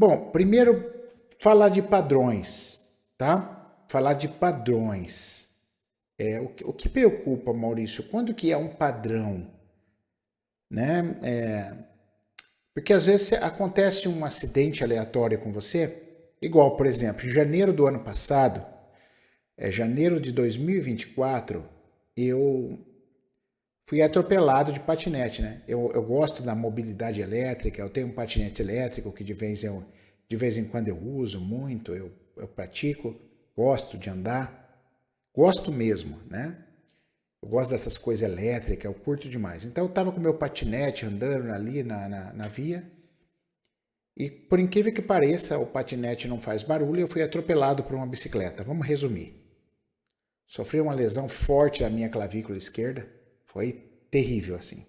Bom, primeiro falar de padrões, tá? Falar de padrões. O que preocupa, Maurício, quando que é um padrão, né? Porque às vezes acontece um acidente aleatório com você, igual, por exemplo, em janeiro do ano passado, janeiro de 2024, eu fui atropelado de patinete, né? Eu gosto da mobilidade elétrica, eu tenho um patinete elétrico que de vez em quando eu uso muito, eu pratico, gosto de andar, gosto mesmo, né? Eu gosto dessas coisas elétricas, eu curto demais. Então eu estava com meu patinete andando ali na via e, por incrível que pareça, o patinete não faz barulho e eu fui atropelado por uma bicicleta. Vamos resumir. Sofri uma lesão forte na minha clavícula esquerda, foi terrível assim.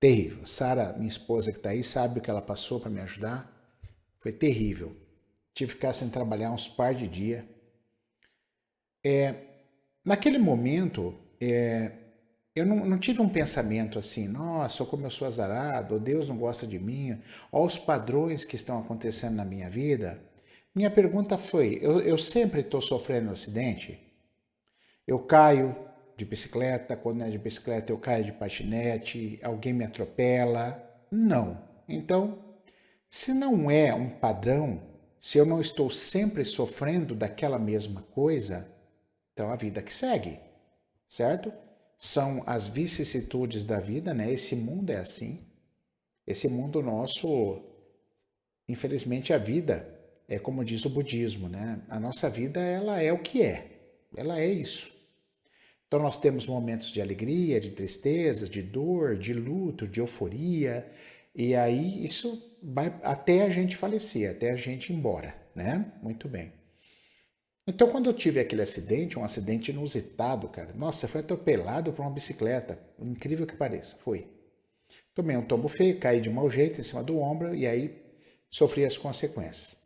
Terrível. Sara, minha esposa que está aí, sabe o que ela passou para me ajudar. Foi terrível. Tive que ficar sem trabalhar uns par de dias. Naquele momento, eu não tive um pensamento assim, nossa, como eu sou azarado, ou Deus não gosta de mim, ou os padrões que estão acontecendo na minha vida. Minha pergunta foi, eu sempre estou sofrendo um acidente? Eu caio de bicicleta, quando é de bicicleta eu caio de patinete, alguém me atropela? Não. Então, se não é um padrão, se eu não estou sempre sofrendo daquela mesma coisa, então a vida que segue, certo? São as vicissitudes da vida, né? Esse mundo é assim. Esse mundo nosso, infelizmente a vida é como diz o budismo, né? A nossa vida ela é o que é. Ela é isso. Então nós temos momentos de alegria, de tristeza, de dor, de luto, de euforia, e aí isso vai até a gente falecer, até a gente ir embora, né? Muito bem. Então quando eu tive aquele acidente, um acidente inusitado, cara, nossa, foi atropelado por uma bicicleta, incrível que pareça, foi. Tomei um tombo feio, caí de mau jeito em cima do ombro e aí sofri as consequências.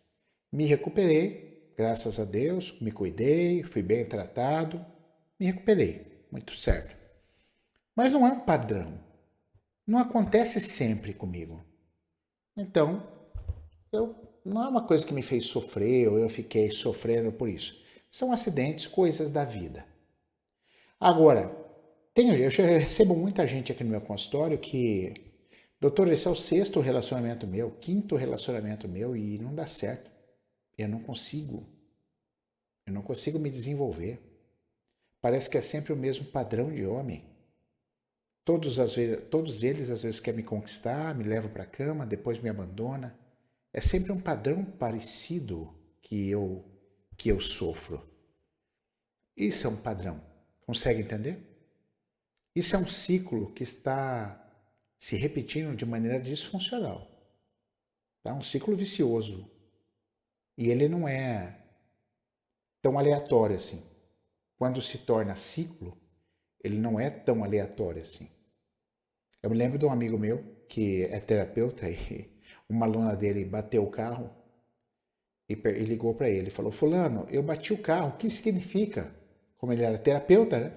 Me recuperei, graças a Deus, me cuidei, fui bem tratado, me recuperei, muito certo. Mas não é um padrão. Não acontece sempre comigo. Então, não é uma coisa que me fez sofrer ou eu fiquei sofrendo por isso. São acidentes, coisas da vida. Agora, eu já recebo muita gente aqui no meu consultório que, doutor, esse é o sexto relacionamento meu, quinto relacionamento meu e não dá certo. Eu não consigo. Eu não consigo me desenvolver. Parece que é sempre o mesmo padrão de homem. Todos eles às vezes querem me conquistar, me levam para a cama, depois me abandona. É sempre um padrão parecido que eu sofro. Isso é um padrão. Consegue entender? Isso é um ciclo que está se repetindo de maneira disfuncional. Tá? Um ciclo vicioso. E ele não é tão aleatório assim. Quando se torna ciclo, ele não é tão aleatório assim. Eu me lembro de um amigo meu que é terapeuta e uma aluna dele bateu o carro e ligou para ele. Falou, fulano, eu bati o carro, o que significa? Como ele era terapeuta, né?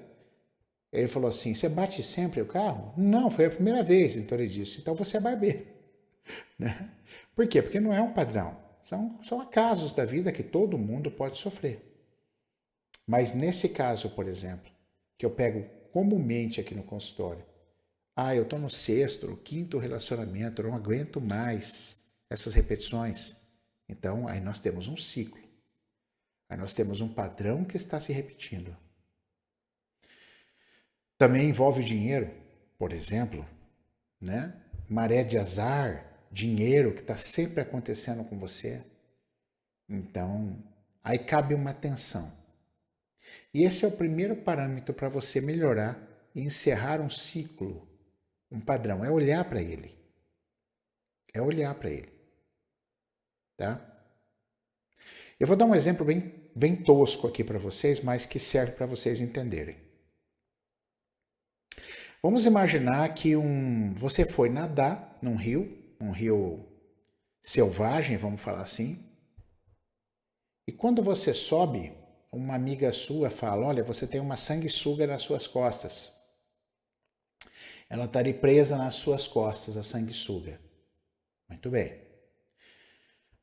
Ele falou assim, você bate sempre o carro? Não, foi a primeira vez. Então ele disse, então você é barbeiro. Né? Por quê? Porque não é um padrão. São acasos da vida que todo mundo pode sofrer. Mas nesse caso, por exemplo, que eu pego comumente aqui no consultório, eu estou no sexto, no quinto relacionamento, eu não aguento mais essas repetições. Então, aí nós temos um ciclo. Aí nós temos um padrão que está se repetindo. Também envolve dinheiro, por exemplo, né? Maré de azar, dinheiro que está sempre acontecendo com você. Então, aí cabe uma atenção. E esse é o primeiro parâmetro para você melhorar e encerrar um ciclo, um padrão. É olhar para ele. É olhar para ele. Tá? Eu vou dar um exemplo bem tosco aqui para vocês, mas que serve para vocês entenderem. Vamos imaginar que você foi nadar num rio, um rio selvagem, vamos falar assim, e quando você sobe, uma amiga sua fala, olha, você tem uma sanguessuga nas suas costas. Ela estaria presa nas suas costas, a sanguessuga. Muito bem.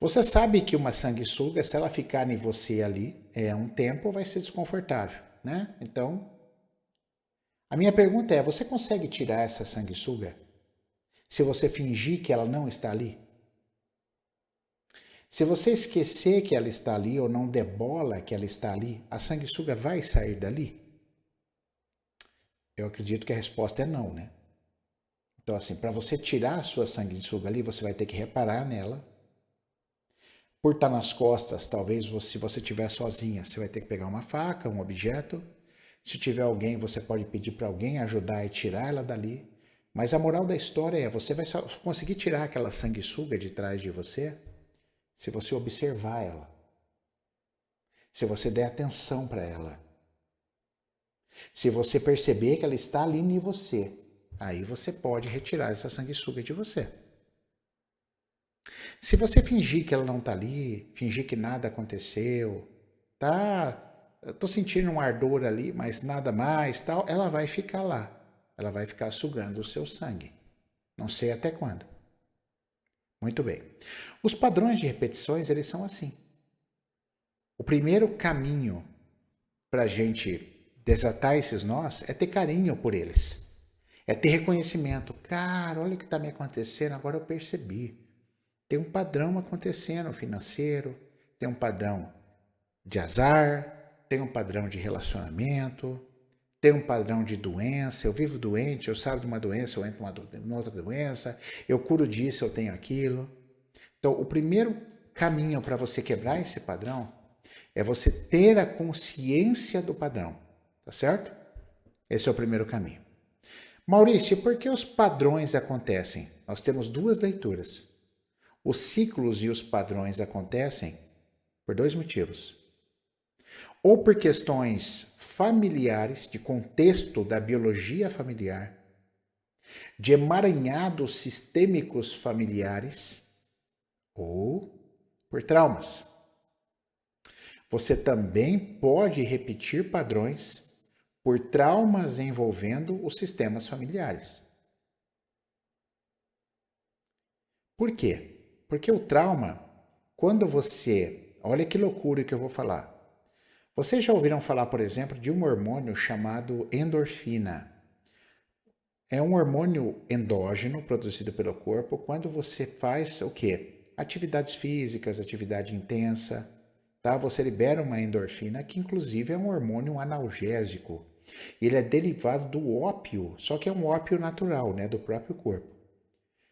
Você sabe que uma sanguessuga, se ela ficar em você ali um tempo, vai ser desconfortável, né? Então, a minha pergunta é: você consegue tirar essa sanguessuga se você fingir que ela não está ali? Se você esquecer que ela está ali ou não der bola que ela está ali, a sanguessuga vai sair dali? Eu acredito que a resposta é não, né? Então, assim, para você tirar a sua sanguessuga ali, você vai ter que reparar nela. Por estar nas costas, talvez se você estiver sozinha, você vai ter que pegar uma faca, um objeto. Se tiver alguém, você pode pedir para alguém ajudar e tirar ela dali. Mas a moral da história é: você vai só conseguir tirar aquela sanguessuga de trás de você se você observar ela, se você der atenção para ela, se você perceber que ela está ali em você. Aí você pode retirar essa sanguessuga de você. Se você fingir que ela não está ali, fingir que nada aconteceu, tá, eu tô sentindo um ardor ali, mas nada mais, tal, ela vai ficar lá. Ela vai ficar sugando o seu sangue. Não sei até quando. Muito bem. Os padrões de repetições, eles são assim. O primeiro caminho para a gente desatar esses nós é ter carinho por eles. É ter reconhecimento. Cara, olha o que está me acontecendo, agora eu percebi. Tem um padrão acontecendo financeiro, tem um padrão de azar, tem um padrão de relacionamento, tem um padrão de doença. Eu vivo doente, eu saio de uma doença, eu entro numa outra doença, eu curo disso, eu tenho aquilo. Então, o primeiro caminho para você quebrar esse padrão é você ter a consciência do padrão, tá certo? Esse é o primeiro caminho. Maurício, por que os padrões acontecem? Nós temos duas leituras. Os ciclos e os padrões acontecem por dois motivos. Ou por questões familiares, de contexto da biologia familiar, de emaranhados sistêmicos familiares, ou por traumas. Você também pode repetir padrões por traumas envolvendo os sistemas familiares. Por quê? Porque o trauma, quando você... Olha que loucura que eu vou falar. Vocês já ouviram falar, por exemplo, de um hormônio chamado endorfina? É um hormônio endógeno produzido pelo corpo quando você faz o quê? Atividades físicas, atividade intensa, tá? Você libera uma endorfina que inclusive é um hormônio analgésico. Ele é derivado do ópio, só que é um ópio natural, né, do próprio corpo.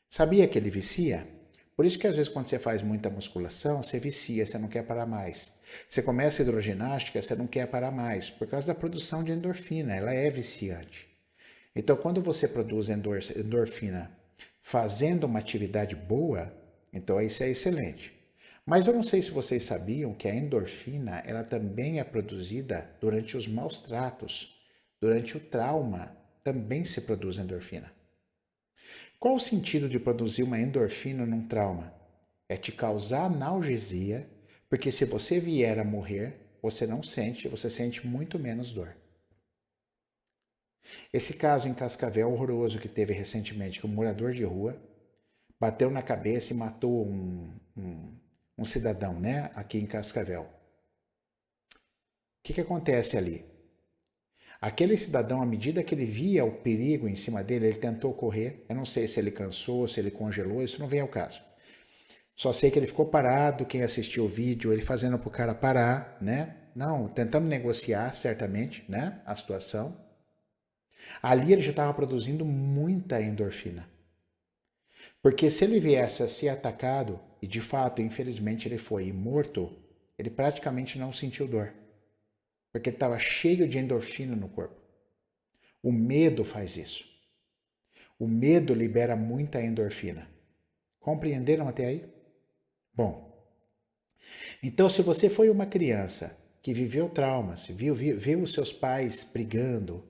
Sabia que ele vicia? Por isso que às vezes quando você faz muita musculação, você vicia, você não quer parar mais. Você começa a hidroginástica, você não quer parar mais, por causa da produção de endorfina, ela é viciante. Então, quando você produz endorfina fazendo uma atividade boa, então isso é excelente. Mas eu não sei se vocês sabiam que a endorfina, ela também é produzida durante os maus tratos, durante o trauma, também se produz endorfina. Qual o sentido de produzir uma endorfina num trauma? É te causar analgesia, porque se você vier a morrer, você não sente, você sente muito menos dor. Esse caso em Cascavel horroroso que teve recentemente, que um morador de rua bateu na cabeça e matou um cidadão, né, aqui em Cascavel. O que acontece ali? Aquele cidadão, à medida que ele via o perigo em cima dele, ele tentou correr. Eu não sei se ele cansou, se ele congelou, isso não vem ao caso. Só sei que ele ficou parado, quem assistiu o vídeo, ele fazendo pro cara parar, né? Não, tentando negociar, certamente, né, a situação. Ali ele já estava produzindo muita endorfina. Porque se ele viesse a ser atacado, e de fato, infelizmente, ele foi morto, ele praticamente não sentiu dor. Porque ele estava cheio de endorfina no corpo. O medo faz isso. O medo libera muita endorfina. Compreenderam até aí? Bom, então se você foi uma criança que viveu traumas, viu os seus pais brigando,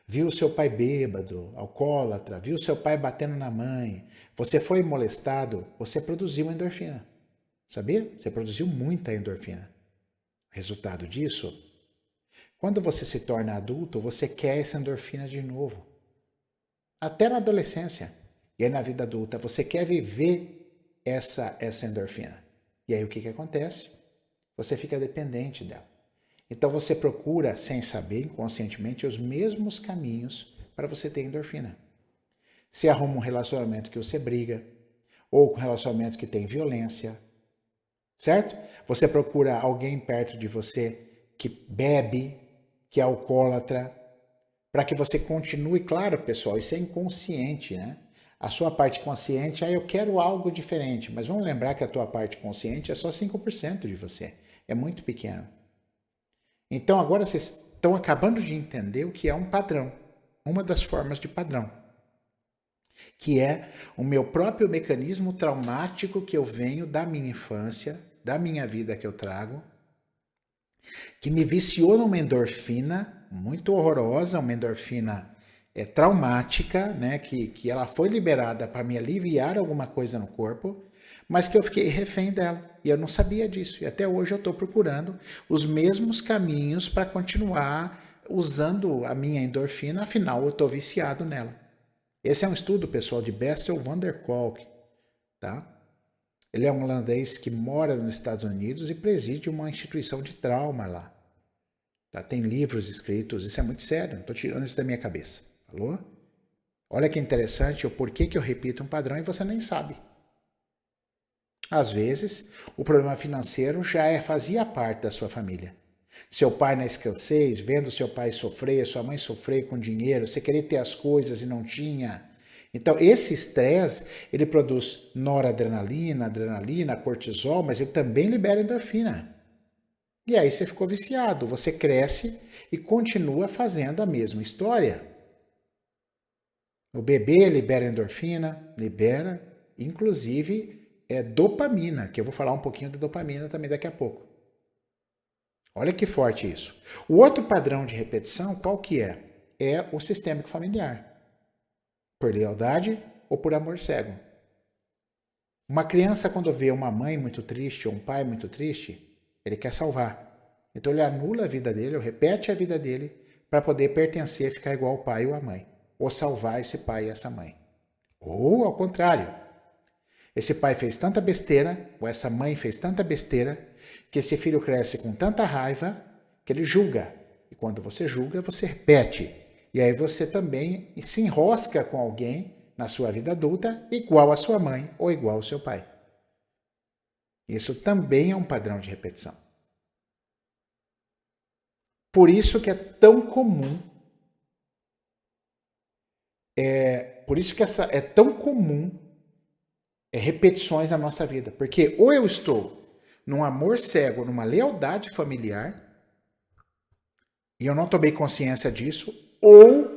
viu o seu pai bêbado, alcoólatra, viu o seu pai batendo na mãe, você foi molestado, você produziu endorfina. Sabia? Você produziu muita endorfina. Resultado disso, quando você se torna adulto, você quer essa endorfina de novo. Até na adolescência e aí na vida adulta, você quer viver essa endorfina. E aí o que que acontece? Você fica dependente dela. Então você procura, sem saber, inconscientemente, os mesmos caminhos para você ter endorfina. Você arruma um relacionamento que você briga, ou um relacionamento que tem violência, certo? Você procura alguém perto de você que bebe, que é alcoólatra, para que você continue, claro, pessoal, isso é inconsciente, né? A sua parte consciente, eu quero algo diferente, mas vamos lembrar que a tua parte consciente é só 5% de você, é muito pequeno. Então agora vocês estão acabando de entender o que é um padrão, uma das formas de padrão, que é o meu próprio mecanismo traumático que eu venho da minha infância, da minha vida que eu trago, que me viciou numa endorfina muito horrorosa, uma endorfina traumática, né, que ela foi liberada para me aliviar alguma coisa no corpo, mas que eu fiquei refém dela. E eu não sabia disso. E até hoje eu estou procurando os mesmos caminhos para continuar usando a minha endorfina, afinal eu estou viciado nela. Esse é um estudo, pessoal, de Bessel van der Kolk, tá? Ele é um holandês que mora nos Estados Unidos e preside uma instituição de trauma lá. Tá? Tem livros escritos, isso é muito sério, não estou tirando isso da minha cabeça. Falou? Olha que interessante o porquê que eu repito um padrão e você nem sabe. Às vezes, o problema financeiro já fazia parte da sua família. Seu pai na escassez, vendo seu pai sofrer, sua mãe sofrer com dinheiro, você querer ter as coisas e não tinha. Então, esse estresse, ele produz noradrenalina, adrenalina, cortisol, mas ele também libera endorfina. E aí você ficou viciado, você cresce e continua fazendo a mesma história. O bebê libera endorfina, libera, inclusive, dopamina, que eu vou falar um pouquinho da dopamina também daqui a pouco. Olha que forte isso. O outro padrão de repetição, qual que é? É o sistêmico familiar. Por lealdade ou por amor cego. Uma criança, quando vê uma mãe muito triste ou um pai muito triste, ele quer salvar. Então ele anula a vida dele, ou repete a vida dele, para poder pertencer, ficar igual ao pai ou à mãe. Ou salvar esse pai e essa mãe. Ou ao contrário. Esse pai fez tanta besteira, ou essa mãe fez tanta besteira, que esse filho cresce com tanta raiva que ele julga. E quando você julga, você repete. E aí você também se enrosca com alguém na sua vida adulta igual a sua mãe ou igual ao seu pai. Isso também é um padrão de repetição. Por isso que é tão comum, por isso que é tão comum repetições na nossa vida. Porque ou eu estou num amor cego, numa lealdade familiar, e eu não tomei consciência disso, ou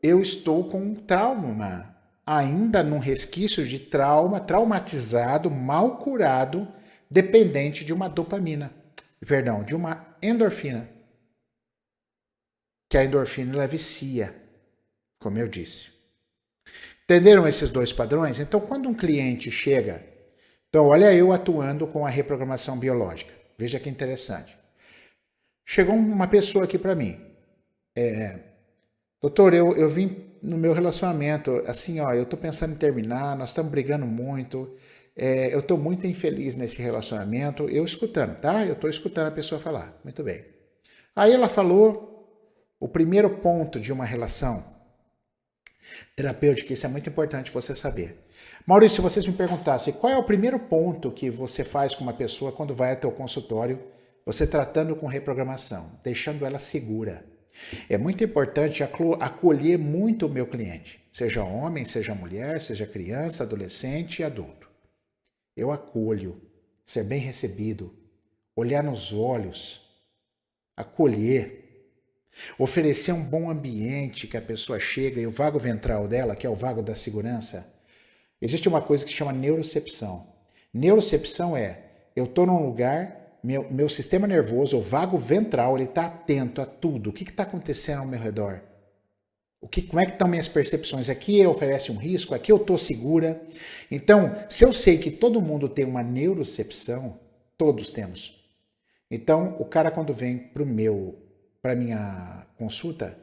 eu estou com um trauma, ainda num resquício de trauma, traumatizado, mal curado, dependente de uma dopamina, perdão, de uma endorfina. Que a endorfina ela vicia, como eu disse. Entenderam esses dois padrões? Então, quando um cliente chega, então olha eu atuando com a reprogramação biológica. Veja que interessante. Chegou uma pessoa aqui para mim. Doutor, eu vim no meu relacionamento, assim, ó, eu tô pensando em terminar, nós estamos brigando muito, eu tô muito infeliz nesse relacionamento, eu escutando, tá? Eu tô escutando a pessoa falar, muito bem. Aí ela falou o primeiro ponto de uma relação terapêutica, isso é muito importante você saber. Maurício, se vocês me perguntassem qual é o primeiro ponto que você faz com uma pessoa quando vai até o consultório, você tratando com reprogramação, deixando ela segura. É muito importante acolher muito o meu cliente, seja homem, seja mulher, seja criança, adolescente e adulto. Eu acolho, ser bem recebido, olhar nos olhos, acolher, oferecer um bom ambiente que a pessoa chega e o vago ventral dela, que é o vago da segurança, existe uma coisa que se chama neurocepção. Neurocepção eu estou num lugar, meu sistema nervoso, o vago ventral, ele está atento a tudo. O que está acontecendo ao meu redor? Como é que estão minhas percepções? Aqui oferece um risco, aqui eu estou segura. Então, se eu sei que todo mundo tem uma neurocepção, todos temos. Então, o cara quando vem para minha consulta,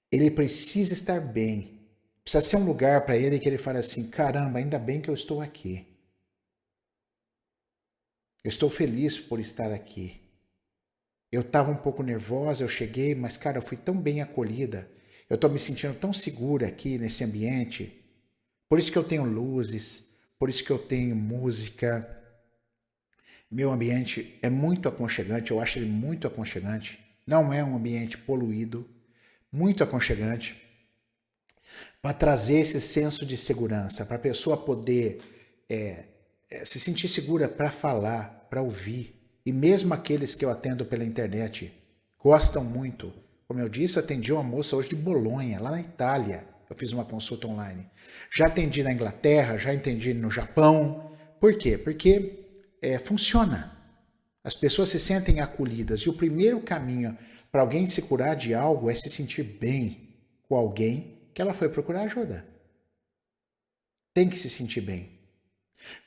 ele precisa estar bem. Precisa ser um lugar para ele que ele fale assim, caramba, ainda bem que eu estou aqui. Eu estou feliz por estar aqui. Eu estava um pouco nervosa, eu cheguei, mas, cara, eu fui tão bem acolhida. Eu estou me sentindo tão segura aqui nesse ambiente. Por isso que eu tenho luzes, por isso que eu tenho música. Meu ambiente é muito aconchegante, eu acho ele muito aconchegante. Não é um ambiente poluído, muito aconchegante, para trazer esse senso de segurança, para a pessoa poder se sentir segura para falar, para ouvir. E mesmo aqueles que eu atendo pela internet gostam muito. Como eu disse, eu atendi uma moça hoje de Bolonha, lá na Itália. Eu fiz uma consulta online. Já atendi na Inglaterra, já atendi no Japão. Por quê? Porque funciona. As pessoas se sentem acolhidas. E o primeiro caminho para alguém se curar de algo é se sentir bem com alguém que ela foi procurar ajuda. Tem que se sentir bem.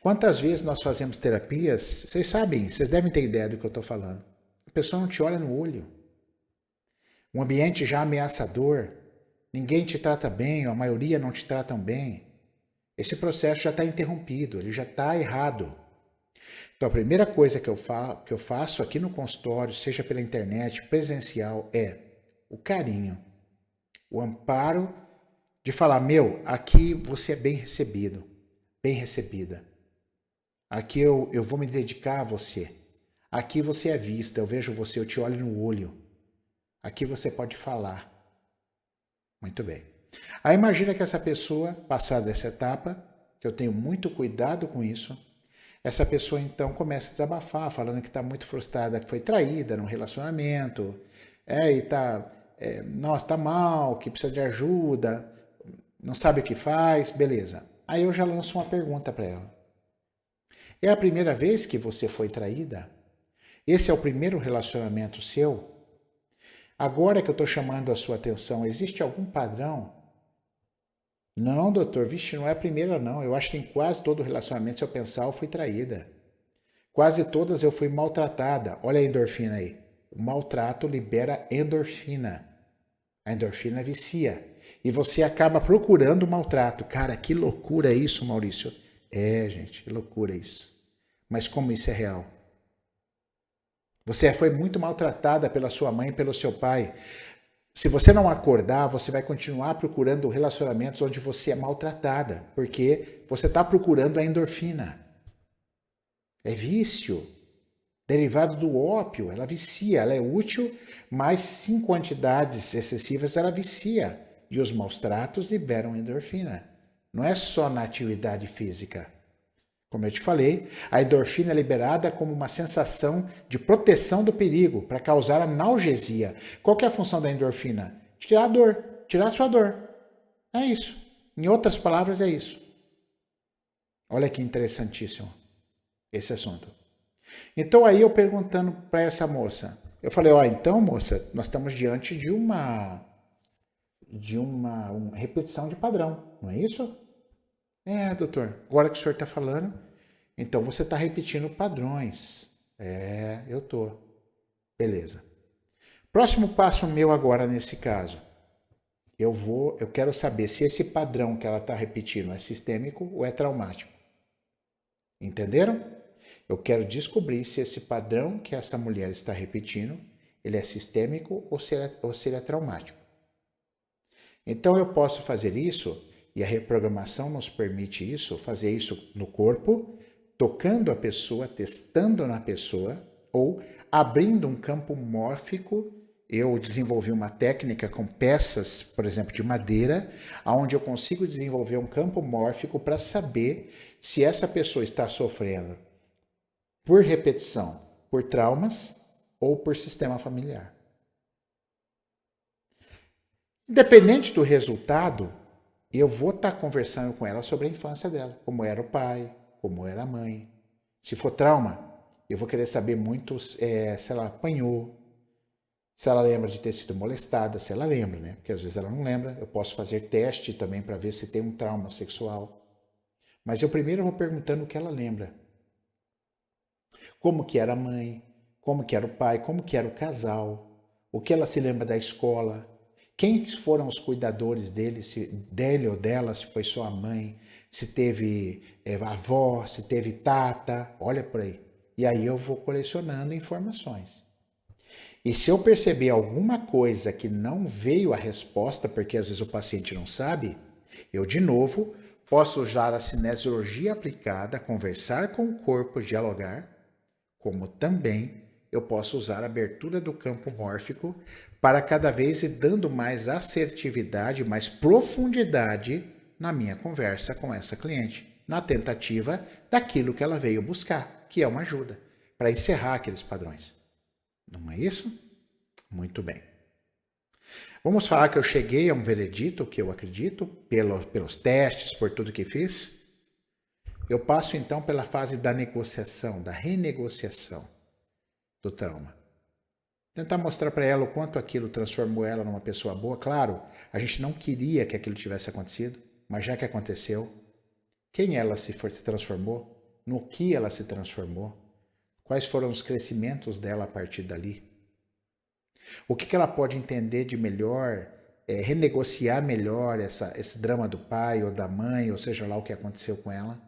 Quantas vezes nós fazemos terapias, vocês sabem, vocês devem ter ideia do que eu estou falando. A pessoa não te olha no olho. Um ambiente já ameaçador, ninguém te trata bem, ou a maioria não te tratam bem. Esse processo já está interrompido, ele já está errado. Então a primeira coisa que eu faço aqui no consultório, seja pela internet, presencial, é o carinho, o amparo de falar, meu, aqui você é bem recebido, bem recebida. Aqui eu vou me dedicar a você. Aqui você é vista, eu vejo você, eu te olho no olho. Aqui você pode falar. Muito bem. Aí imagina que essa pessoa, passada essa etapa, que eu tenho muito cuidado com isso, essa pessoa então começa a desabafar, falando que está muito frustrada, que foi traída num relacionamento, e nossa, está mal, que precisa de ajuda, não sabe o que faz, beleza. Aí eu já lanço uma pergunta para ela. É a primeira vez que você foi traída? Esse é o primeiro relacionamento seu? Agora que eu estou chamando a sua atenção, existe algum padrão? Não, doutor, vixe, não é a primeira não. Eu acho que em quase todo relacionamento, se eu pensar, eu fui traída. Quase todas eu fui maltratada. Olha a endorfina aí. O maltrato libera endorfina. A endorfina vicia. E você acaba procurando o maltrato. Cara, que loucura isso, Maurício. É, gente, que loucura isso. Mas como isso é real? Você foi muito maltratada pela sua mãe e pelo seu pai. Se você não acordar, você vai continuar procurando relacionamentos onde você é maltratada, porque você está procurando a endorfina. É vício. Derivado do ópio, ela vicia, ela é útil, mas em quantidades excessivas ela vicia. E os maus tratos liberam endorfina. Não é só na atividade física. Como eu te falei, a endorfina é liberada como uma sensação de proteção do perigo, para causar analgesia. Qual que é a função da endorfina? Tirar a dor, tirar a sua dor. É isso. Em outras palavras, é isso. Olha que interessantíssimo esse assunto. Então aí eu perguntando para essa moça, eu falei, então moça, nós estamos diante de uma repetição de padrão, não é isso? É, doutor, agora que o senhor está falando, então você está repetindo padrões. É, eu tô. Beleza. Próximo passo meu agora nesse caso. Eu quero saber se esse padrão que ela está repetindo é sistêmico ou é traumático. Entenderam? Eu quero descobrir se esse padrão que essa mulher está repetindo, ele é sistêmico ou se ele é traumático. Então eu posso fazer isso, e a reprogramação nos permite isso, fazer isso no corpo, tocando a pessoa, testando na pessoa, ou abrindo um campo mórfico. Eu desenvolvi uma técnica com peças, por exemplo, de madeira, onde eu consigo desenvolver um campo mórfico para saber se essa pessoa está sofrendo por repetição, por traumas ou por sistema familiar. Independente do resultado, eu vou estar conversando com ela sobre a infância dela, como era o pai, como era a mãe. Se for trauma, eu vou querer saber muito se ela apanhou, se ela lembra de ter sido molestada, se ela lembra, né? Porque às vezes ela não lembra. Eu posso fazer teste também para ver se tem um trauma sexual. Mas eu primeiro vou perguntando o que ela lembra. Como que era a mãe, como que era o pai, como que era o casal, o que ela se lembra da escola, quem foram os cuidadores dele, se dele ou dela, se foi só a mãe, se teve avó, se teve tata, olha por aí. E aí eu vou colecionando informações. E se eu perceber alguma coisa que não veio a resposta, porque às vezes o paciente não sabe, eu de novo posso usar a cinesiologia aplicada, conversar com o corpo, dialogar, como também eu posso usar a abertura do campo mórfico para cada vez ir dando mais assertividade, mais profundidade na minha conversa com essa cliente, na tentativa daquilo que ela veio buscar, que é uma ajuda, para encerrar aqueles padrões. Não é isso? Muito bem. Vamos falar que eu cheguei a um veredito, que eu acredito, pelos testes, por tudo que fiz. Eu passo então pela fase da negociação, da renegociação do trauma. Tentar mostrar para ela o quanto aquilo transformou ela numa pessoa boa. Claro, a gente não queria que aquilo tivesse acontecido, mas já que aconteceu, quem ela se transformou, no que ela se transformou, quais foram os crescimentos dela a partir dali, o que ela pode entender de melhor, renegociar melhor esse drama do pai ou da mãe, ou seja lá o que aconteceu com ela.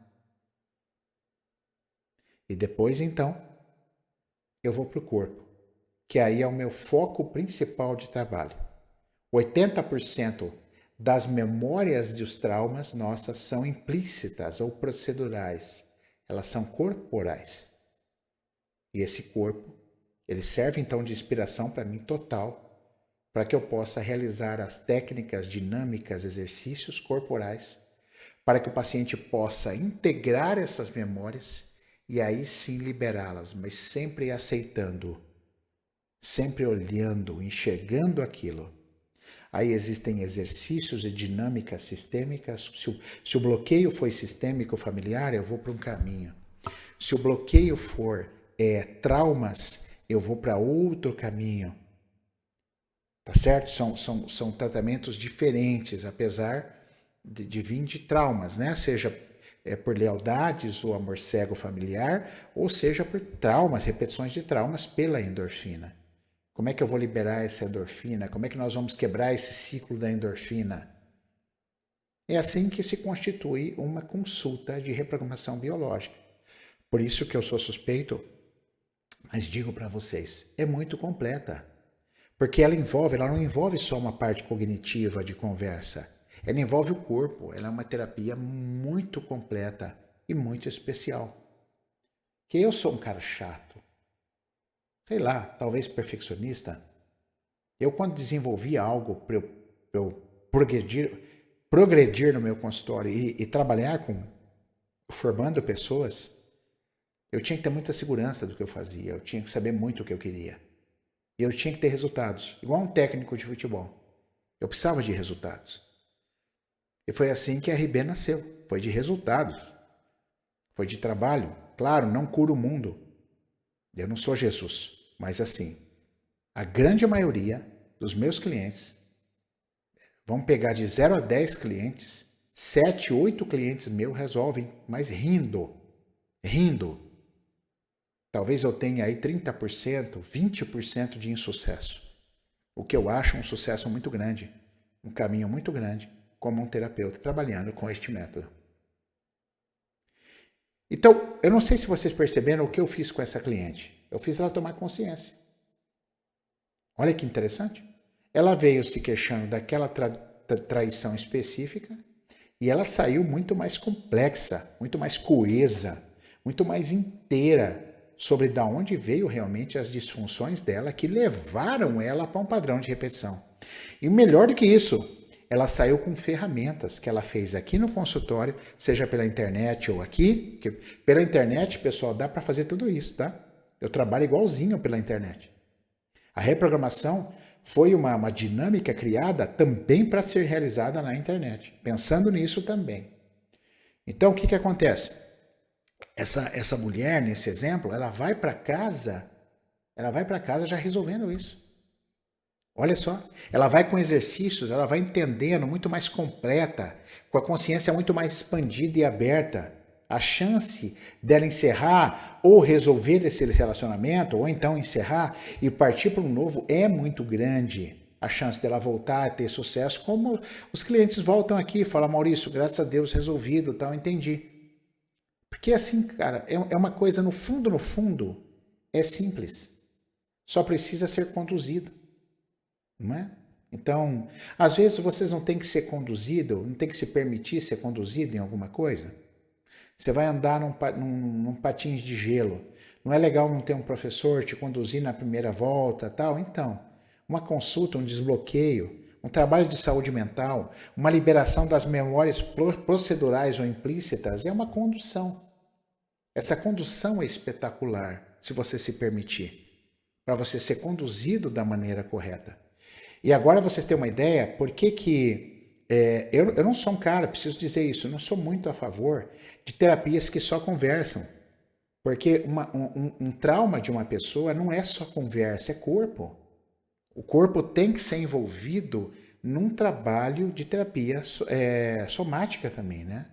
E depois, então, eu vou para o corpo, que aí é o meu foco principal de trabalho. 80% das memórias dos traumas nossas são implícitas ou procedurais. Elas são corporais. E esse corpo, ele serve então de inspiração para mim total, para que eu possa realizar as técnicas dinâmicas, exercícios corporais, para que o paciente possa integrar essas memórias e aí sim liberá-las, mas sempre aceitando, sempre olhando, enxergando aquilo. Aí existem exercícios e dinâmicas sistêmicas. Se o bloqueio foi sistêmico familiar, eu vou para um caminho. Se o bloqueio for traumas, eu vou para outro caminho. Tá certo? São tratamentos diferentes, apesar de vir de traumas, né? Seja por lealdades ou amor cego familiar, ou seja por traumas, repetições de traumas pela endorfina. Como é que eu vou liberar essa endorfina? Como é que nós vamos quebrar esse ciclo da endorfina? É assim que se constitui uma consulta de reprogramação biológica. Por isso que eu sou suspeito, mas digo para vocês, é muito completa. Porque ela não envolve só uma parte cognitiva de conversa. Ela envolve o corpo. Ela é uma terapia muito completa e muito especial. Que eu sou um cara chato. Sei lá, talvez perfeccionista. Eu quando desenvolvia algo para eu progredir no meu consultório e trabalhar formando pessoas, eu tinha que ter muita segurança do que eu fazia. Eu tinha que saber muito o que eu queria. E eu tinha que ter resultados, igual um técnico de futebol. Eu precisava de resultados. E foi assim que a RB nasceu. Foi de resultados. Foi de trabalho. Claro, não cura o mundo. Eu não sou Jesus. Mas assim, a grande maioria dos meus clientes, vamos pegar de 0 a 10 clientes, 7, 8 clientes meus resolvem, mas rindo. Rindo. Talvez eu tenha aí 30%, 20% de insucesso. O que eu acho um sucesso muito grande, um caminho muito grande, como um terapeuta trabalhando com este método. Então, eu não sei se vocês perceberam o que eu fiz com essa cliente. Eu fiz ela tomar consciência. Olha que interessante. Ela veio se queixando daquela traição específica e ela saiu muito mais complexa, muito mais coesa, muito mais inteira sobre de onde veio realmente as disfunções dela que levaram ela para um padrão de repetição. E melhor do que isso, ela saiu com ferramentas que ela fez aqui no consultório, seja pela internet ou aqui. Que pela internet, pessoal, dá para fazer tudo isso, tá? Eu trabalho igualzinho pela internet. A reprogramação foi uma dinâmica criada também para ser realizada na internet, pensando nisso também. Então, o que acontece? Essa mulher, nesse exemplo, ela vai para casa já resolvendo isso. Olha só, ela vai com exercícios, ela vai entendendo muito mais completa, com a consciência muito mais expandida e aberta. A chance dela encerrar ou resolver esse relacionamento, ou então encerrar e partir para um novo é muito grande. A chance dela voltar a ter sucesso, como os clientes voltam aqui e falam, Maurício, graças a Deus resolvido, tal, entendi. Porque assim, cara, é uma coisa, no fundo, é simples. Só precisa ser conduzido, não é? Então, às vezes vocês não têm que ser conduzido, não tem que se permitir ser conduzido em alguma coisa. Você vai andar num patins de gelo. Não é legal não ter um professor te conduzir na primeira volta, tal? Então, uma consulta, um desbloqueio, um trabalho de saúde mental, uma liberação das memórias procedurais ou implícitas é uma condução. Essa condução é espetacular, se você se permitir, para você ser conduzido da maneira correta. E agora vocês têm uma ideia, por que eu não sou um cara, preciso dizer isso, eu não sou muito a favor de terapias que só conversam. Porque um trauma de uma pessoa não é só conversa, é corpo. O corpo tem que ser envolvido num trabalho de terapia somática também, né?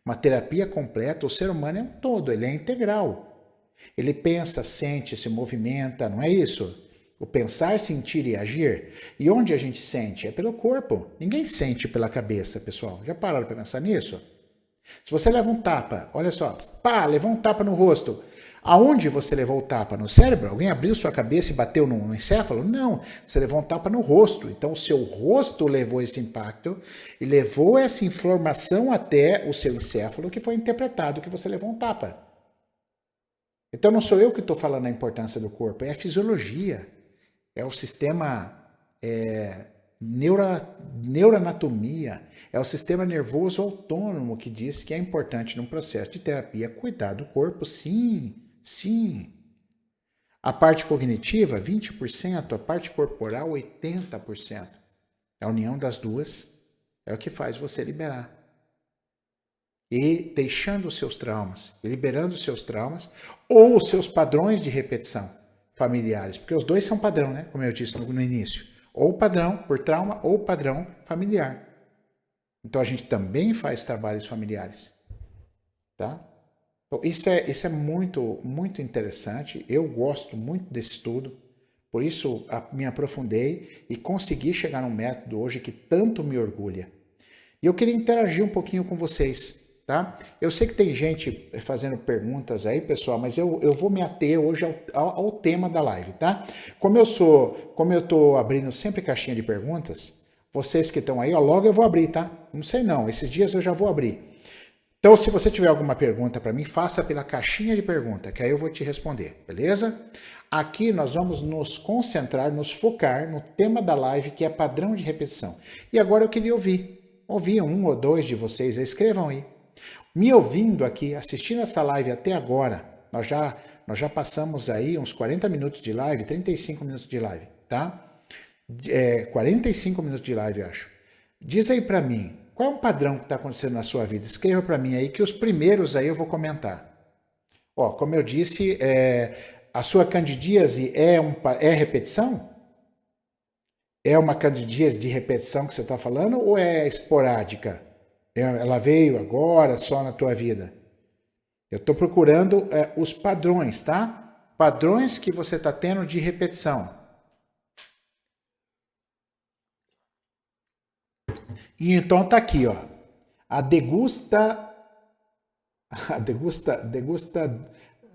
Uma terapia completa, o ser humano é um todo, ele é integral. Ele pensa, sente, se movimenta, não é isso? O pensar, sentir e agir. E onde a gente sente? É pelo corpo. Ninguém sente pela cabeça, pessoal. Já pararam para pensar nisso? Se você leva um tapa, olha só, pá, levou um tapa no rosto. Aonde você levou o tapa? No cérebro? Alguém abriu sua cabeça e bateu no encéfalo? Não, você levou um tapa no rosto. Então o seu rosto levou esse impacto e levou essa informação até o seu encéfalo que foi interpretado que você levou um tapa. Então não sou eu que estou falando a importância do corpo, é a fisiologia, é o sistema neuroanatomia, é o sistema nervoso autônomo que diz que é importante num processo de terapia cuidar do corpo, sim, sim. A parte cognitiva, 20%, a parte corporal, 80%. A união das duas é o que faz você liberar. E deixando os seus traumas, liberando os seus traumas ou os seus padrões de repetição familiares, porque os dois são padrão, né? Como eu disse no início. Ou padrão por trauma ou padrão familiar. Então a gente também faz trabalhos familiares, tá? Então, isso é muito, muito interessante. Eu gosto muito desse estudo, por isso me aprofundei e consegui chegar num método hoje que tanto me orgulha. E eu queria interagir um pouquinho com vocês, tá? Eu sei que tem gente fazendo perguntas aí, pessoal, mas eu vou me ater hoje ao tema da live, tá? Como eu tô abrindo sempre caixinha de perguntas, vocês que estão aí, ó, logo eu vou abrir, tá? Não sei não, esses dias eu já vou abrir. Então, se você tiver alguma pergunta para mim, faça pela caixinha de pergunta, que aí eu vou te responder, beleza? Aqui nós vamos nos concentrar, nos focar no tema da live, que é padrão de repetição. E agora eu queria ouvir um ou dois de vocês, escrevam aí. Me ouvindo aqui, assistindo essa live até agora, nós já passamos aí uns 40 minutos de live, 35 minutos de live, tá? 45 minutos de live, eu acho. Diz aí para mim, qual é um padrão que está acontecendo na sua vida? Escreva para mim aí que os primeiros aí eu vou comentar. Ó, como eu disse, a sua candidíase é repetição? É uma candidíase de repetição que você está falando ou é esporádica? Ela veio agora só na tua vida? Eu estou procurando os padrões, tá? Padrões que você está tendo de repetição. E então tá aqui, ó. A degusta.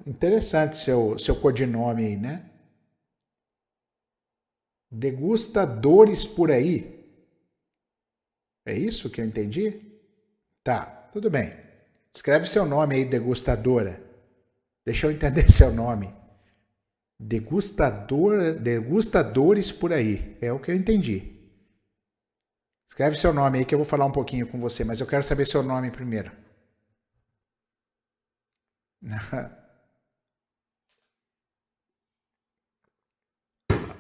Interessante seu codinome aí, né? Degustadores por aí. É isso que eu entendi? Tá, tudo bem. Escreve seu nome aí, degustadora. Deixa eu entender seu nome. Degustadores por aí. É o que eu entendi. Escreve seu nome aí que eu vou falar um pouquinho com você, mas eu quero saber seu nome primeiro.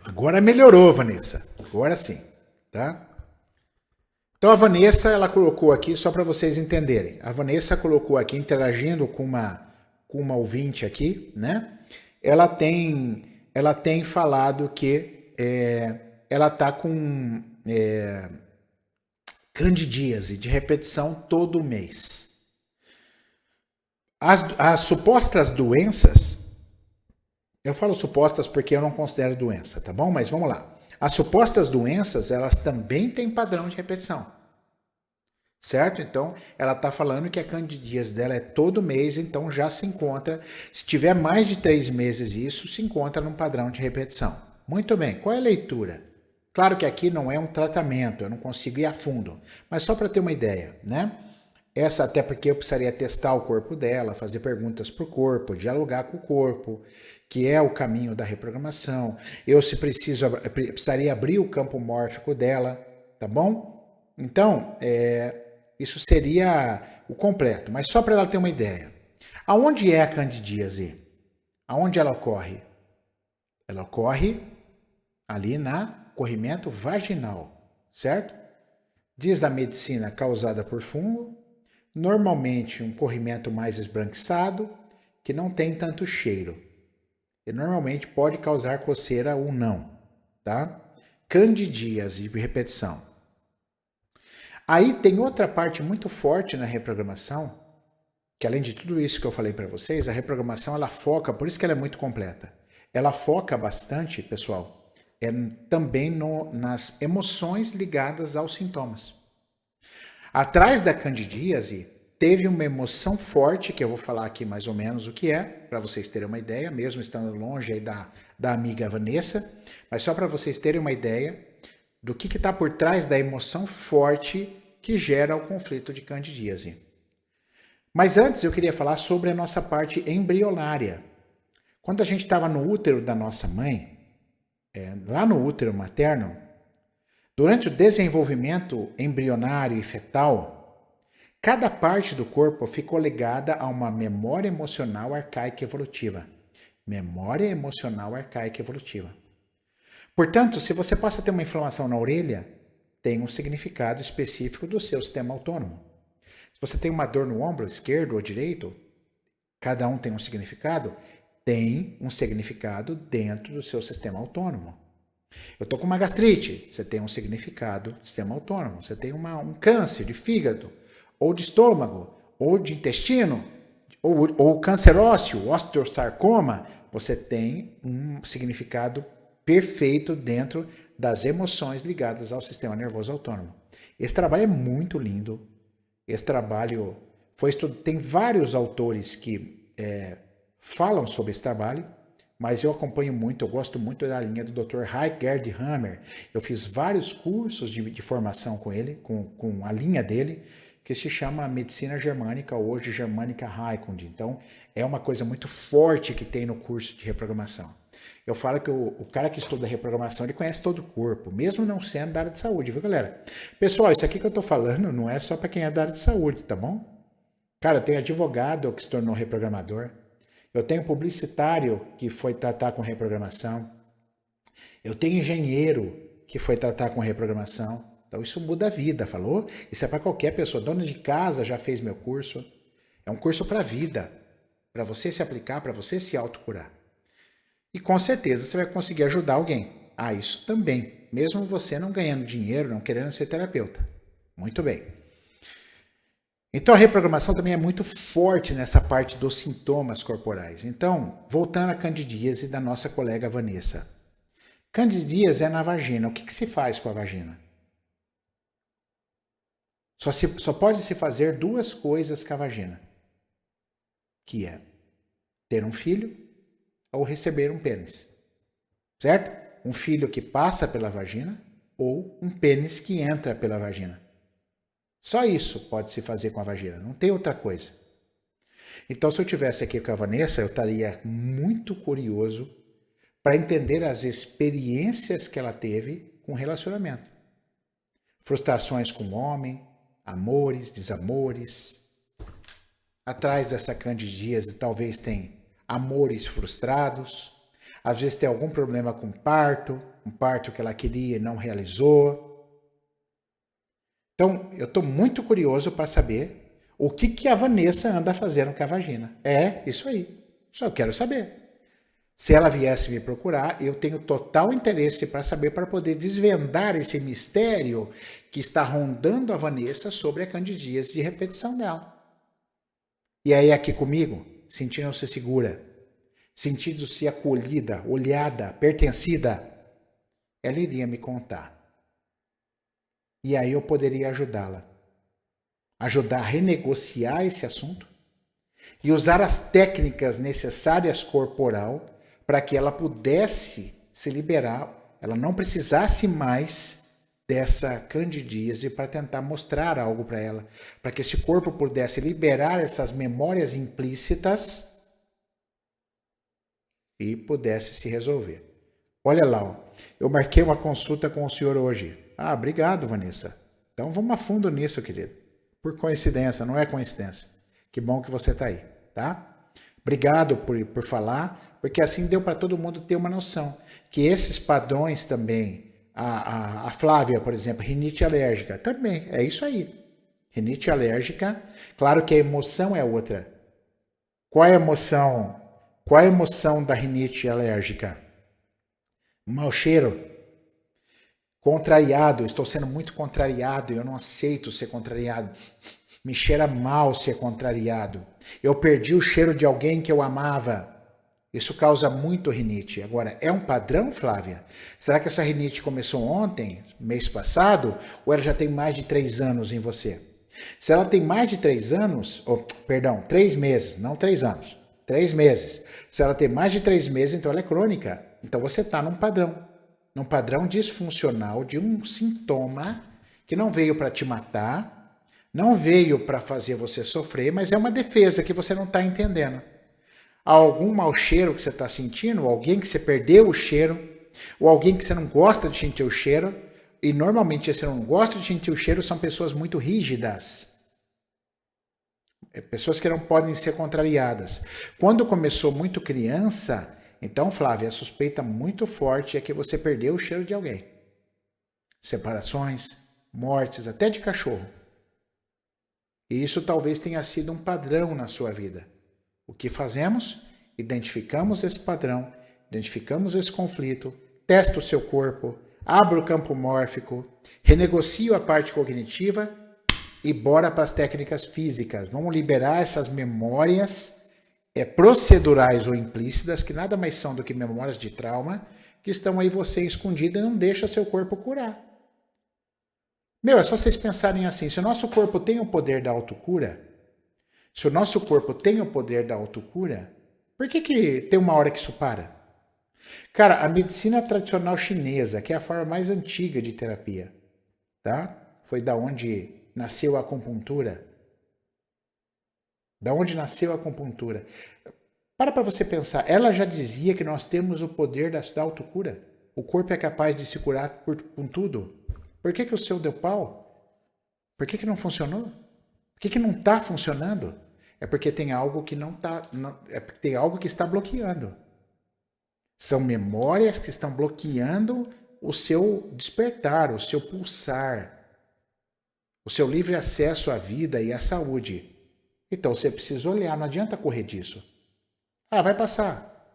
Agora melhorou, Vanessa. Agora sim, tá? Então a Vanessa, ela colocou aqui, só para vocês entenderem. A Vanessa colocou aqui, interagindo com uma ouvinte aqui, né? Ela tem falado que ela está com candidíase de repetição todo mês. As supostas doenças, eu falo supostas porque eu não considero doença, tá bom? Mas vamos lá. As supostas doenças, elas também têm padrão de repetição. certo? Então, ela está falando que a candidíase dela é todo mês, então já se encontra, se tiver mais de 3 meses isso, se encontra num padrão de repetição. Muito bem, qual é a leitura? Claro que aqui não é um tratamento, eu não consigo ir a fundo, mas só para ter uma ideia, né? Essa até porque eu precisaria testar o corpo dela, fazer perguntas para o corpo, dialogar com o corpo, que é o caminho da reprogramação. Eu, se preciso, precisaria abrir o campo mórfico dela, tá bom? Então, isso seria o completo, mas só para ela ter uma ideia. Aonde é a candidíase? Aonde ela ocorre? Ela ocorre ali na corrimento vaginal, certo? Diz a medicina causada por fungo, normalmente um corrimento mais esbranquiçado, que não tem tanto cheiro. E normalmente pode causar coceira ou não, tá? Candidíase de repetição. Aí tem outra parte muito forte na reprogramação, que além de tudo isso que eu falei para vocês, a reprogramação ela foca, por isso que ela é muito completa. Ela foca bastante, pessoal, também nas emoções ligadas aos sintomas. Atrás da candidíase, teve uma emoção forte, que eu vou falar aqui mais ou menos o que é, para vocês terem uma ideia, mesmo estando longe aí da amiga Vanessa, mas só para vocês terem uma ideia do que está por trás da emoção forte que gera o conflito de candidíase. Mas antes eu queria falar sobre a nossa parte embrionária. Quando a gente estava no útero da nossa mãe, lá no útero materno, durante o desenvolvimento embrionário e fetal, cada parte do corpo ficou ligada a uma memória emocional arcaica evolutiva. Memória emocional arcaica evolutiva. Portanto, se você passa a ter uma inflamação na orelha, tem um significado específico do seu sistema autônomo. Se você tem uma dor no ombro esquerdo ou direito, cada um tem um significado dentro do seu sistema autônomo. Eu estou com uma gastrite, você tem um significado do sistema autônomo. Você tem um câncer de fígado, ou de estômago, ou de intestino, ou câncer ósseo, osteosarcoma, você tem um significado perfeito dentro das emoções ligadas ao sistema nervoso autônomo. Esse trabalho é muito lindo. Esse trabalho foi estudado. Tem vários autores que falam sobre esse trabalho, mas eu acompanho muito, eu gosto muito da linha do Dr. Gerd Hammer. Eu fiz vários cursos de formação com ele, com a linha dele, que se chama Medicina Germânica, hoje Germânica Heilkunde. Então, é uma coisa muito forte que tem no curso de reprogramação. Eu falo que o cara que estuda reprogramação, ele conhece todo o corpo, mesmo não sendo da área de saúde, viu, galera? Pessoal, isso aqui que eu tô falando não é só para quem é da área de saúde, tá bom? Cara, eu tenho advogado que se tornou reprogramador. Eu tenho publicitário que foi tratar com reprogramação. Eu tenho engenheiro que foi tratar com reprogramação. Então isso muda a vida, falou? Isso é para qualquer pessoa. Dona de casa já fez meu curso. É um curso para a vida, para você se aplicar, para você se autocurar. E com certeza você vai conseguir ajudar alguém. Ah, isso também. Mesmo você não ganhando dinheiro, não querendo ser terapeuta. Muito bem. Então a reprogramação também é muito forte nessa parte dos sintomas corporais. Então, voltando à candidíase da nossa colega Vanessa. Candidíase é na vagina. O que se faz com a vagina? Só pode se fazer duas coisas com a vagina. Que é ter um filho ou receber um pênis. Certo? Um filho que passa pela vagina ou um pênis que entra pela vagina. Só isso pode se fazer com a vagina, não tem outra coisa. Então, se eu estivesse aqui com a Vanessa, eu estaria muito curioso para entender as experiências que ela teve com relacionamento. Frustrações com o homem, amores, desamores. Atrás dessa candidíase talvez tem amores frustrados. Às vezes tem algum problema com um parto que ela queria e não realizou. Então, eu estou muito curioso para saber o que a Vanessa anda fazendo com a vagina. É, isso aí. Só eu quero saber. Se ela viesse me procurar, eu tenho total interesse para saber, para poder desvendar esse mistério que está rondando a Vanessa sobre a candidíase de repetição dela. E aí, aqui comigo, sentindo-se segura, sentindo-se acolhida, olhada, pertencida, ela iria me contar. E aí eu poderia ajudá-la. ajudar a renegociar esse assunto e usar as técnicas necessárias corporal para que ela pudesse se liberar, ela não precisasse mais dessa candidíase para tentar mostrar algo para ela, para que esse corpo pudesse liberar essas memórias implícitas e pudesse se resolver. Olha lá, ó, eu marquei uma consulta com o senhor hoje. Ah, obrigado, Vanessa. Então vamos a fundo nisso, querido. Por coincidência, não é coincidência. Que bom que você está aí, tá? Obrigado por falar, porque assim deu para todo mundo ter uma noção que esses padrões também, a Flávia, por exemplo, rinite alérgica, também é isso aí. Rinite alérgica, claro que a emoção é outra. Qual é a emoção? Qual é a emoção da rinite alérgica? Mau cheiro. Contrariado, estou sendo muito contrariado, eu não aceito ser contrariado. Me cheira mal ser contrariado. Eu perdi o cheiro de alguém que eu amava. Isso causa muito rinite. Agora, é um padrão, Flávia? Será que essa rinite começou ontem, mês passado, ou ela já tem mais de 3 anos em você? Se ela tem mais de 3 anos, 3 meses, não 3 anos, 3 meses. Se ela tem mais de 3 meses, então ela é crônica. Então você está num padrão disfuncional de um sintoma que não veio para te matar, não veio para fazer você sofrer, mas é uma defesa que você não está entendendo. Há algum mau cheiro que você está sentindo, alguém que você perdeu o cheiro, ou alguém que você não gosta de sentir o cheiro, e normalmente você não gosta de sentir o cheiro são pessoas muito rígidas. Pessoas que não podem ser contrariadas. Quando começou muito criança, então, Flávia, a suspeita muito forte é que você perdeu o cheiro de alguém. Separações, mortes, até de cachorro. E isso talvez tenha sido um padrão na sua vida. O que fazemos? Identificamos esse padrão, identificamos esse conflito, testa o seu corpo, abre o campo mórfico, renegocia a parte cognitiva e bora para as técnicas físicas. Vamos liberar essas memórias procedurais ou implícitas, que nada mais são do que memórias de trauma, que estão aí você escondida e não deixa seu corpo curar. É só vocês pensarem assim, se o nosso corpo tem o poder da autocura, por que tem uma hora que isso para? Cara, a medicina tradicional chinesa, que é a forma mais antiga de terapia, tá? Foi da onde nasceu a acupuntura. Da onde nasceu a acupuntura? Para você pensar, ela já dizia que nós temos o poder da autocura. O corpo é capaz de se curar com tudo. Por que o seu deu pau? Por que não funcionou? Por que não está funcionando? É porque tem algo que não está, tem algo que está bloqueando. São memórias que estão bloqueando o seu despertar, o seu pulsar, o seu livre acesso à vida e à saúde. Então você precisa olhar, não adianta correr disso. Ah, vai passar,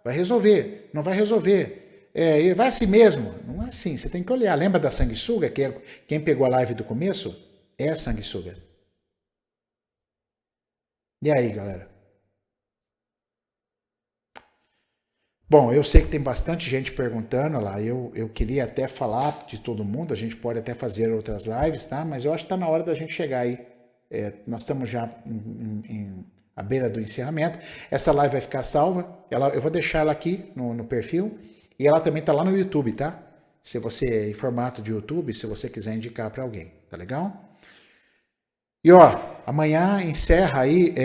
vai resolver, não vai resolver. Vai assim mesmo. Não é assim, você tem que olhar. Lembra da sanguessuga? Quem pegou a live do começo é a sanguessuga. E aí, galera? Bom, eu sei que tem bastante gente perguntando lá. Eu queria até falar de todo mundo, a gente pode até fazer outras lives, tá? Mas eu acho que está na hora da gente chegar aí. Nós estamos já à beira do encerramento. Essa live vai ficar salva. Eu vou deixar ela aqui no perfil. E ela também está lá no YouTube, tá? Se você em formato de YouTube, se você quiser indicar para alguém, tá legal? E amanhã encerra aí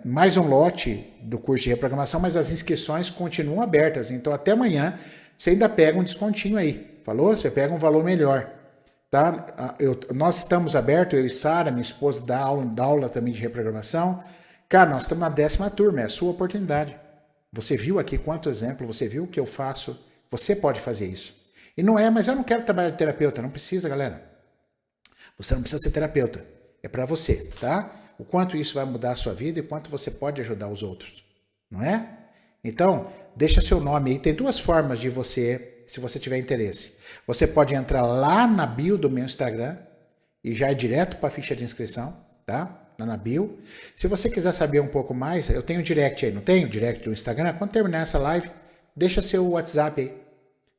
mais um lote do curso de reprogramação, mas as inscrições continuam abertas. Então até amanhã você ainda pega um descontinho aí, falou? Você pega um valor melhor, tá? Nós estamos abertos, eu e Sara, minha esposa, dá aula também de reprogramação. Cara, nós estamos na 10ª turma, é a sua oportunidade. Você viu aqui quanto exemplo, você viu o que eu faço, você pode fazer isso. E não mas eu não quero trabalhar de terapeuta, não precisa, galera. Você não precisa ser terapeuta, é para você, tá? O quanto isso vai mudar a sua vida e quanto você pode ajudar os outros, não é? Então, deixa seu nome aí, tem 2 formas de você, se você tiver interesse. Você pode entrar lá na bio do meu Instagram e já é direto para a ficha de inscrição, tá? Lá na bio. Se você quiser saber um pouco mais, eu tenho direct aí, não tenho? Direct do Instagram. Quando terminar essa live, deixa seu WhatsApp aí,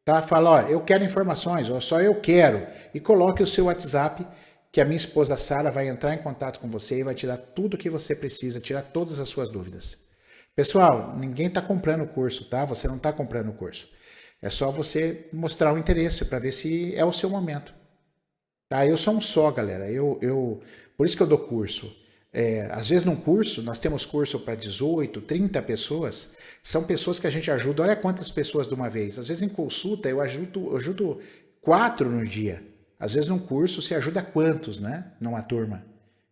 tá? Fala, eu quero informações, ou só eu quero. E coloque o seu WhatsApp que a minha esposa Sara vai entrar em contato com você e vai tirar tudo o que você precisa, tirar todas as suas dúvidas. Pessoal, ninguém está comprando o curso, tá? Você não está comprando o curso. É só você mostrar o interesse para ver se é o seu momento. Tá? Eu sou um só, galera. Por isso que eu dou curso. Às vezes num curso, nós temos curso para 18, 30 pessoas. São pessoas que a gente ajuda. Olha quantas pessoas de uma vez. Às vezes em consulta eu ajudo 4 no dia. Às vezes num curso você ajuda quantos, né? Numa turma.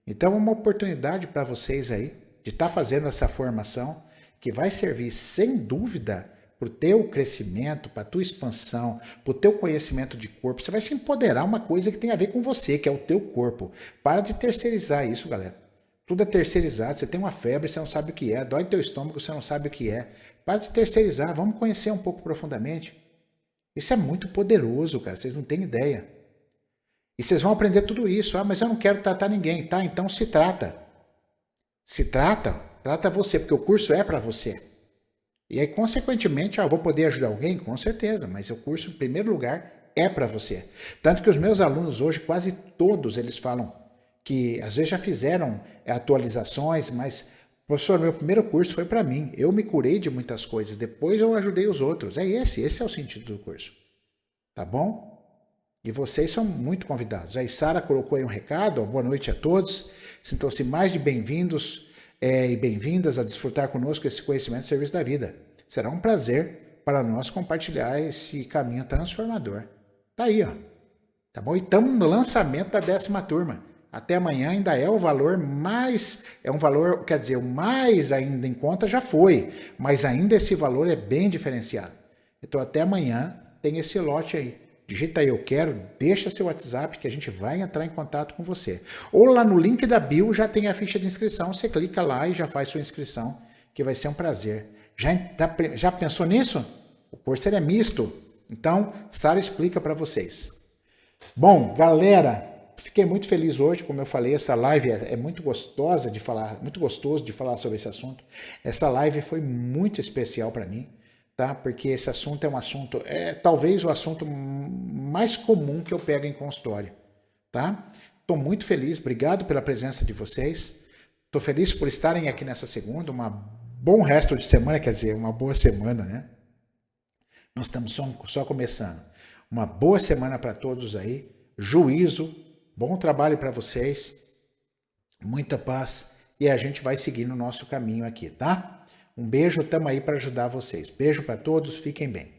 Então é uma oportunidade para vocês aí de estar fazendo essa formação que vai servir sem dúvida para o teu crescimento, para a tua expansão, para o teu conhecimento de corpo. Você vai se empoderar uma coisa que tem a ver com você, que é o teu corpo. Para de terceirizar isso, galera. Tudo é terceirizado. Você tem uma febre, você não sabe o que é. Dói teu estômago, você não sabe o que é. Para de terceirizar. Vamos conhecer um pouco profundamente. Isso é muito poderoso, cara. Vocês não têm ideia. E vocês vão aprender tudo isso. Ah, mas eu não quero tratar ninguém. Tá, então se trata. Se trata. Trata você, porque o curso é para você. E aí, consequentemente, eu vou poder ajudar alguém? Com certeza, mas o curso, em primeiro lugar, é para você. Tanto que os meus alunos hoje, quase todos, eles falam que às vezes já fizeram atualizações, mas, professor, meu primeiro curso foi para mim. Eu me curei de muitas coisas, depois eu ajudei os outros. Esse é o sentido do curso. Tá bom? E vocês são muito convidados. Aí Sara colocou aí um recado, boa noite a todos. Sintam-se mais de bem-vindos e bem-vindas a desfrutar conosco esse conhecimento e serviço da vida. Será um prazer para nós compartilhar esse caminho transformador. Tá aí, ó. Tá bom? E estamos no lançamento da 10ª turma. Até amanhã ainda é o valor mais, é um valor, quer dizer, o mais ainda em conta já foi, mas ainda esse valor é bem diferenciado. Então até amanhã tem esse lote aí. Digita aí, eu quero, deixa seu WhatsApp que a gente vai entrar em contato com você. Ou lá no link da bio já tem a ficha de inscrição, você clica lá e já faz sua inscrição, que vai ser um prazer. Já pensou nisso? O curso é misto, então Sara explica para vocês. Bom, galera, fiquei muito feliz hoje, como eu falei, essa live é muito gostosa de falar, muito gostoso de falar sobre esse assunto. Essa live foi muito especial para mim. Tá? Porque esse assunto é um assunto, talvez o assunto mais comum que eu pego em consultório. Tá? Estou muito feliz, obrigado pela presença de vocês. Estou feliz por estarem aqui nessa segunda, um bom resto de semana, quer dizer, uma boa semana, né? Nós estamos só começando. Uma boa semana para todos aí, juízo, bom trabalho para vocês, muita paz e a gente vai seguir no nosso caminho aqui, tá? Um beijo, estamos aí para ajudar vocês. Beijo para todos, fiquem bem.